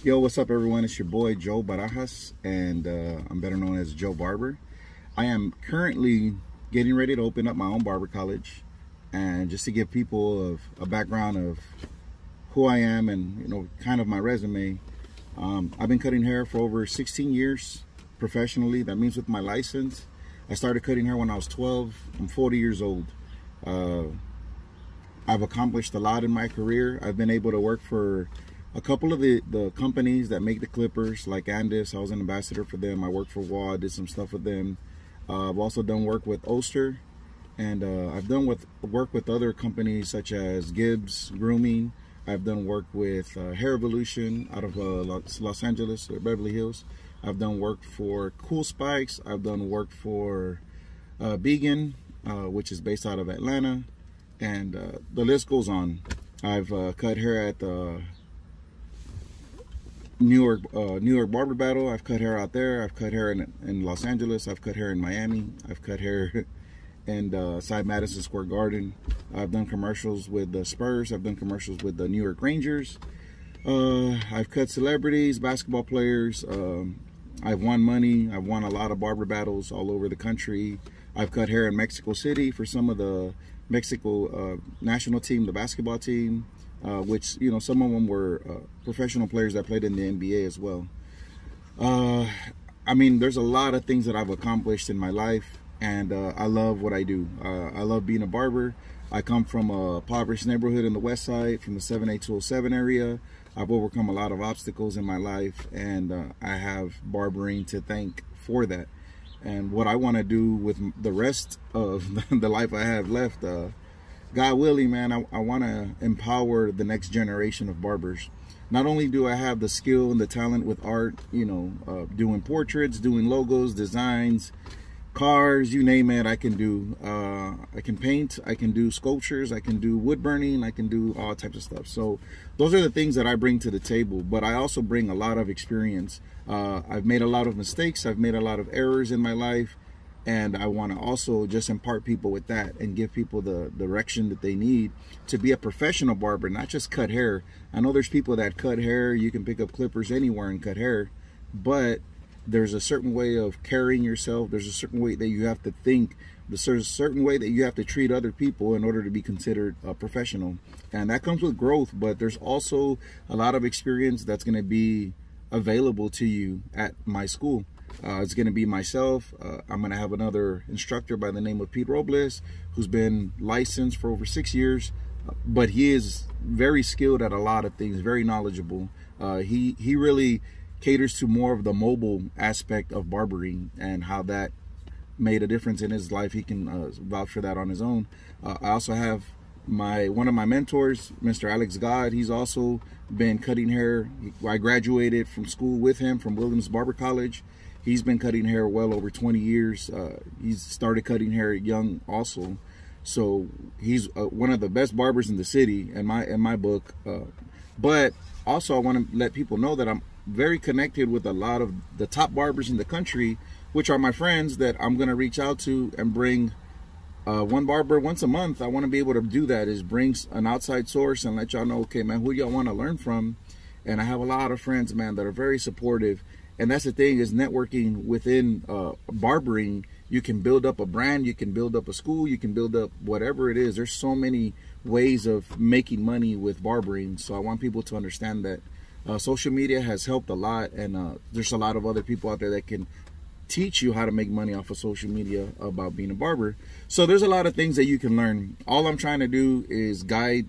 Yo, what's up, everyone? It's your boy Joe Barajas, and I'm better known as Joe Barber. I am currently getting ready to open up my own barber college, and just to give people a background of who I am and kind of my resume. I've been cutting hair for over 16 years professionally. That means with my license. I started cutting hair when I was 12. I'm 40 years old. I've accomplished a lot in my career. I've been able to work for a couple of the companies that make the clippers, like Andis. I was an ambassador for them. I worked for Waugh, did some stuff with them. I've also done work with Oster, and I've done work with other companies such as Gibbs Grooming. I've done work with Hair Evolution out of Los Angeles or Beverly Hills. I've done work for Cool Spikes. I've done work for Vegan, which is based out of Atlanta, and the list goes on. I've cut hair at the New York Barber Battle. I've cut hair out there. I've cut hair in Los Angeles. I've cut hair in Miami. I've cut hair in side Madison Square Garden. I've done commercials with the Spurs. I've done commercials with the New York Rangers. I've cut celebrities, basketball players. I've won money. I've won a lot of barber battles all over the country. I've cut hair in Mexico City for some of the Mexico national team, the basketball team. Which, some of them were professional players that played in the NBA as well. I mean, there's a lot of things that I've accomplished in my life, and I love what I do. I love being a barber. I come from a impoverished neighborhood in the West Side, from the 78207 area. I've overcome a lot of obstacles in my life, and I have barbering to thank for that. And what I want to do with the rest of the life I have left, God willing, man, I want to empower the next generation of barbers. Not only do I have the skill and the talent with art, doing portraits, doing logos, designs, cars, you name it, I can do. I can paint, I can do sculptures, I can do wood burning, I can do all types of stuff. So those are the things that I bring to the table, but I also bring a lot of experience. I've made a lot of mistakes, I've made a lot of errors in my life, and I want to also just impart people with that and give people the direction that they need to be a professional barber, not just cut hair. I know there's people that cut hair. You can pick up clippers anywhere and cut hair, but there's a certain way of carrying yourself. There's a certain way that you have to think. There's a certain way that you have to treat other people in order to be considered a professional. And that comes with growth, but there's also a lot of experience that's going to be available to you at my school. It's going to be myself. I'm going to have another instructor by the name of Pete Robles, who's been licensed for over 6 years, but he is very skilled at a lot of things, very knowledgeable. He really caters to more of the mobile aspect of barbering and how that made a difference in his life. He can vouch for that on his own. I also have one of my mentors, Mr. Alex God. He's also been cutting hair. I graduated from school with him from Williams Barber College. He's been cutting hair well over 20 years. He's started cutting hair young also. So he's one of the best barbers in the city in my book. But also I want to let people know that I'm very connected with a lot of the top barbers in the country, which are my friends that I'm going to reach out to and bring one barber once a month. I want to be able to do that, is bring an outside source and let y'all know, okay, man, who y'all want to learn from. And I have a lot of friends, man, that are very supportive. And that's the thing, is networking within barbering. You can build up a brand, you can build up a school, you can build up whatever it is. There's so many ways of making money with barbering. So I want people to understand that social media has helped a lot, and there's a lot of other people out there that can teach you how to make money off of social media about being a barber. So there's a lot of things that you can learn. All I'm trying to do is guide,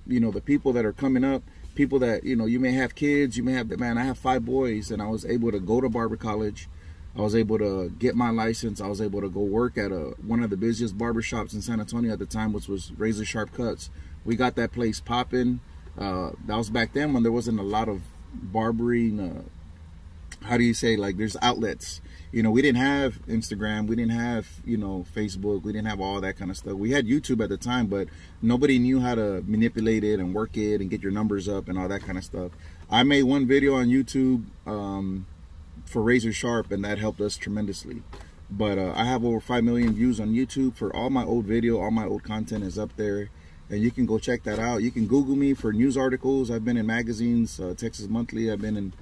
the people that are coming up. People that, you may have kids, you may have, man, I have 5 boys, and I was able to go to barber college. I was able to get my license. I was able to go work at one of the busiest barber shops in San Antonio at the time, which was Razor Sharp Cuts. We got that place popping. That was back then when there wasn't a lot of barbering, how do you say, like, there's outlets. We didn't have Instagram, we didn't have, Facebook, we didn't have all that kind of stuff. We had YouTube at the time, but nobody knew how to manipulate it and work it and get your numbers up and all that kind of stuff. I made one video on YouTube for Razor Sharp, and that helped us tremendously. But I have over 5 million views on YouTube for all my old video. All my old content is up there. and you can go check that out. You can Google me for news articles. I've been in magazines, Texas Monthly. I've been in,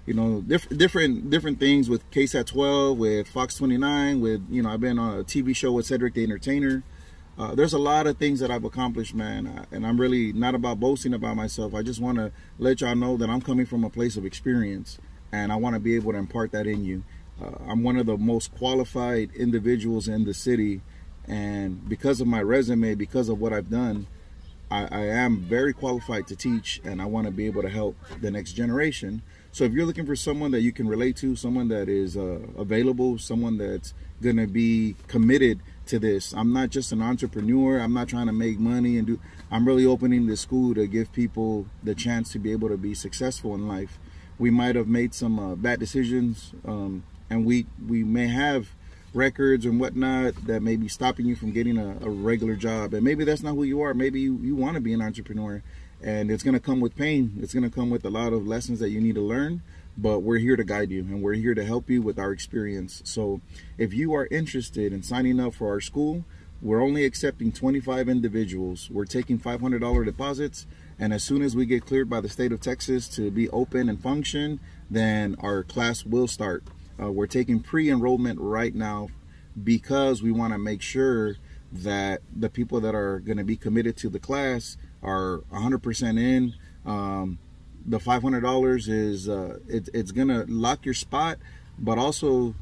you know, different things with KSAT 12, with Fox 29, with, you know, I've been on a TV show with Cedric the Entertainer. There's a lot of things that I've accomplished, man, and I'm really not about boasting about myself. I just want to let y'all know that I'm coming from a place of experience, and I want to be able to impart that in you. I'm one of the most qualified individuals in the city, and because of my resume, because of what I've done, I am very qualified to teach, and I want to be able to help the next generation. So if you're looking for someone that you can relate to, someone that is available, someone that's going to be committed to this. I'm not just an entrepreneur. I'm not trying to make money and do. I'm really opening this school to give people the chance to be able to be successful in life. We might have made some bad decisions, and we may have records and whatnot that may be stopping you from getting a regular job, and maybe that's not who you are. Maybe you want to be an entrepreneur, and it's going to come with pain. It's going to come with a lot of lessons that you need to learn, but we're here to guide you, and we're here to help you with our experience. So if you are interested in signing up for our school, we're only accepting 25 individuals. We're taking $500 deposits, and as soon as we get cleared by the state of Texas to be open and function, then our class will start. We're taking pre-enrollment right now because we want to make sure that the people that are going to be committed to the class are 100% in. The $500 is it's going to lock your spot, but also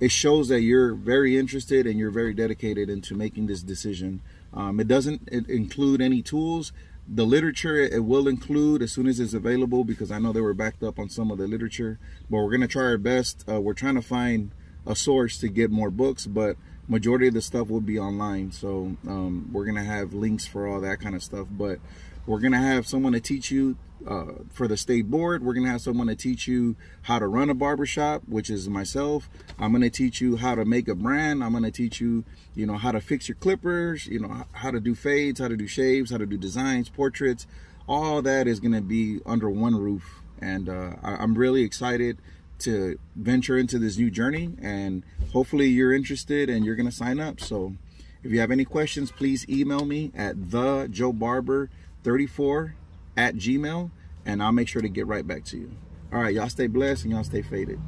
it shows that you're very interested and you're very dedicated into making this decision. It doesn't include any tools. The literature it will include as soon as it's available, because I know they were backed up on some of the literature, but we're going to try our best. We're trying to find a source to get more books, but majority of the stuff will be online. So we're going to have links for all that kind of stuff, but we're going to have someone to teach you for the state board. We're going to have someone to teach you how to run a barbershop, which is myself. I'm going to teach you how to make a brand. I'm going to teach you, you know, how to fix your clippers, you know, how to do fades, how to do shaves, how to do designs, portraits. All that is going to be under one roof. And I'm really excited to venture into this new journey, and hopefully you're interested and you're going to sign up. So if you have any questions, please email me at thejoebarber34@gmail.com, and I'll make sure to get right back to you. All right, y'all stay blessed and y'all stay faded.